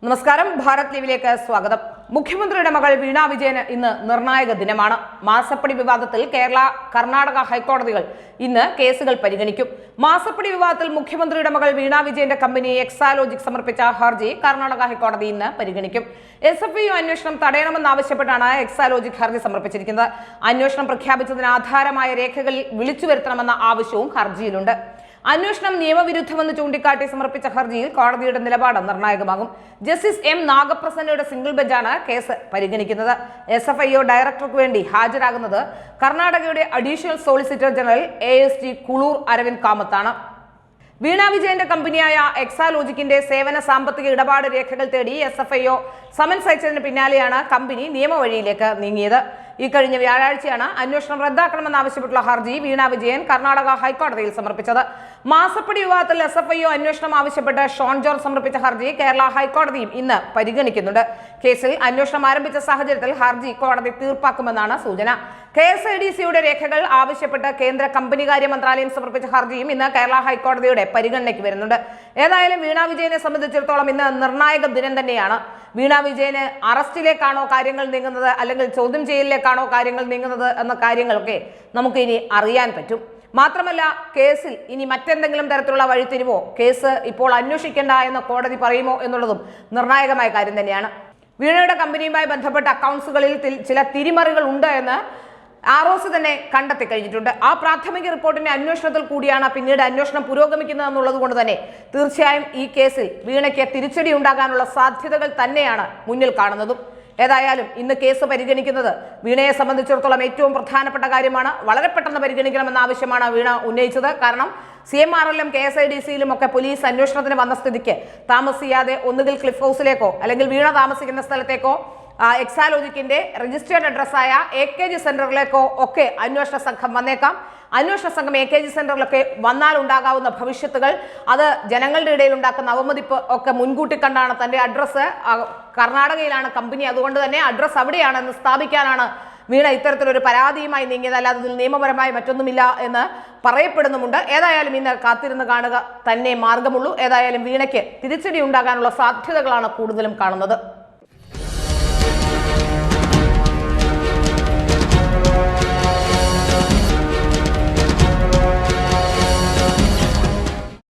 നമസ്കാരം. ഭാരത് ലീവിലേക്ക് സ്വാഗതം. മുഖ്യമന്ത്രിയുടെ മകൾ വീണ വിജയന് ഇന്ന് നിർണായക ദിനമാണ്. മാസപ്പടി വിവാദത്തിൽ കേരള, കർണാടക ഹൈക്കോടതികൾ ഇന്ന് കേസുകൾ പരിഗണിക്കും. മാസപ്പടി വിവാദത്തിൽ മുഖ്യമന്ത്രിയുടെ മകൾ വീണ വിജയന്റെ കമ്പനി എക്സാലോജിക് സമർപ്പിച്ച ഹർജി കർണാടക ഹൈക്കോടതി ഇന്ന് പരിഗണിക്കും. SFIO അന്വേഷണം തടയണമെന്നാവശ്യപ്പെട്ടാണ് എക്സാലോജിക് ഹർജി സമർപ്പിച്ചിരിക്കുന്നത്. അന്വേഷണം പ്രഖ്യാപിച്ചതിന് ആധാരമായ രേഖകൾ വിളിച്ചു വരുത്തണമെന്ന ആവശ്യവും ഹർജിയിലുണ്ട്. അന്വേഷണം നിയമവിരുദ്ധമെന്ന് ചൂണ്ടിക്കാട്ടി സമർപ്പിച്ച ഹർജിയിൽ കോടതിയുടെ നിലപാട് നിർണായകമാകും. ജസ്റ്റിസ് M നാഗപ്രസന്നയുടെ സിംഗിൾ ബെഞ്ചാണ് കേസ് പരിഗണിക്കുന്നത്. SFIO ഡയറക്ടർക്ക് വേണ്ടി ഹാജരാകുന്നത് കർണാടകയുടെ additional solicitor general AST Kulur Aravind കാമത്താണ്. വീണ വിജയന്റെ കമ്പനിയായ എക്സാലോജിക്കിന്റെ സേവന സാമ്പത്തിക ഇടപാട് രേഖകൾ തേടി SFIO സമൻസ് അയച്ചതിന് പിന്നാലെയാണ് കമ്പനി നിയമവഴിയിലേക്ക് നീങ്ങിയത്. ഇക്കഴിഞ്ഞ വ്യാഴാഴ്ചയാണ് അന്വേഷണം റദ്ദാക്കണമെന്നാവശ്യപ്പെട്ടുള്ള ഹർജി വീണ വിജയൻ കർണാടക ഹൈക്കോടതിയിൽ സമർപ്പിച്ചത്. മാസപ്പടി വിവാദത്തിൽ SFIO അന്വേഷണം ആവശ്യപ്പെട്ട് ഷോൺ ജോർജ് സമർപ്പിച്ച ഹർജി കേരള ഹൈക്കോടതിയും ഇന്ന് പരിഗണിക്കുന്നുണ്ട്. കേസിൽ അന്വേഷണം ആരംഭിച്ച സാഹചര്യത്തിൽ ഹർജി കോടതി തീർപ്പാക്കുമെന്നാണ് സൂചന. KSIDCയുടെ രേഖകൾ ആവശ്യപ്പെട്ട് കേന്ദ്ര കമ്പനികാര്യ മന്ത്രാലയം സമർപ്പിച്ച ഹർജിയും ഇന്ന് കേരള ഹൈക്കോടതിയുടെ പരിഗണനയ്ക്ക് വരുന്നുണ്ട്. ഏതായാലും വീണ വിജയനെ സംബന്ധിച്ചിടത്തോളം ഇന്ന് നിർണായക ദിനം തന്നെയാണ്. വീണ വിജയന് അറസ്റ്റിലേക്കാണോ കാര്യങ്ങൾ നീങ്ങുന്നത്, അല്ലെങ്കിൽ ചോദ്യം ചെയ്യലിലേക്കാണോ കാര്യങ്ങൾ നീങ്ങുന്നത് എന്ന കാര്യങ്ങളൊക്കെ നമുക്ക് ഇനി അറിയാൻ പറ്റും. മാത്രമല്ല, കേസിൽ ഇനി മറ്റെന്തെങ്കിലും തരത്തിലുള്ള വഴിത്തിരിവോ, കേസ് ഇപ്പോൾ അന്വേഷിക്കേണ്ട എന്ന് കോടതി പറയുമോ എന്നുള്ളതും നിർണായകമായ കാര്യം തന്നെയാണ്. വീണയുടെ കമ്പനിയുമായി ബന്ധപ്പെട്ട അക്കൗണ്ട്സുകളിൽ ചില തിരിമറികൾ ഉണ്ട് എന്ന് ROC തന്നെ കണ്ടെത്തി കഴിഞ്ഞിട്ടുണ്ട്. ആ പ്രാഥമിക റിപ്പോർട്ടിന്റെ അന്വേഷണത്തിൽ കൂടിയാണ് പിന്നീട് അന്വേഷണം പുരോഗമിക്കുന്നത് എന്നുള്ളത് കൊണ്ട് തന്നെ തീർച്ചയായും ഈ കേസിൽ വീണയ്ക്ക് തിരിച്ചടി ഉണ്ടാകാനുള്ള സാധ്യതകൾ തന്നെയാണ് മുന്നിൽ കാണുന്നതും. ഏതായാലും ഇന്ന് കേസ് പരിഗണിക്കുന്നത് വീണയെ സംബന്ധിച്ചിടത്തോളം ഏറ്റവും പ്രധാനപ്പെട്ട കാര്യമാണ്. വളരെ പെട്ടെന്ന് പരിഗണിക്കണമെന്ന ആവശ്യമാണ് വീണ ഉന്നയിച്ചത്. കാരണം CMRL-ലും KSIDC-യിലും ഒക്കെ പോലീസ് അന്വേഷണത്തിന് വന്ന സ്ഥിതിക്ക് താമസിയാതെ ഒന്നുകിൽ ക്ലിഫ് ഹൗസിലേക്കോ അല്ലെങ്കിൽ വീണ താമസിക്കുന്ന സ്ഥലത്തേക്കോ എക്സാലോജിക്കിന്റെ രജിസ്റ്റേർഡ് അഡ്രസ്സായ AKG സെന്ററിലേക്കോ ഒക്കെ അന്വേഷണ സംഘം വന്നേക്കാം. അന്വേഷണ സംഘം AKG സെന്ററിലൊക്കെ വന്നാൽ ഉണ്ടാകാവുന്ന ഭവിഷ്യത്തുകൾ, അത് ജനങ്ങളുടെ ഇടയിൽ ഉണ്ടാക്കുന്ന അവമതിപ്പ് ഒക്കെ മുൻകൂട്ടി കണ്ടാണ് തന്റെ അഡ്രസ്സ് കർണാടകയിലാണ് കമ്പനി, അതുകൊണ്ട് തന്നെ അഡ്രസ്സ് അവിടെയാണെന്ന് സ്ഥാപിക്കാനാണ് വീണ ഇത്തരത്തിലൊരു പരാതിയുമായി നീങ്ങിയത്. അല്ലാതെ ഇതിൽ നിയമപരമായി മറ്റൊന്നുമില്ല എന്ന് പറയപ്പെടുന്നുമുണ്ട്. ഏതായാലും ഇന്ന് കാത്തിരുന്ന് കാണുക തന്നെ മാർഗമുള്ളൂ. ഏതായാലും വീണയ്ക്ക് തിരിച്ചടി ഉണ്ടാകാനുള്ള സാധ്യതകളാണ് കൂടുതലും കാണുന്നത്.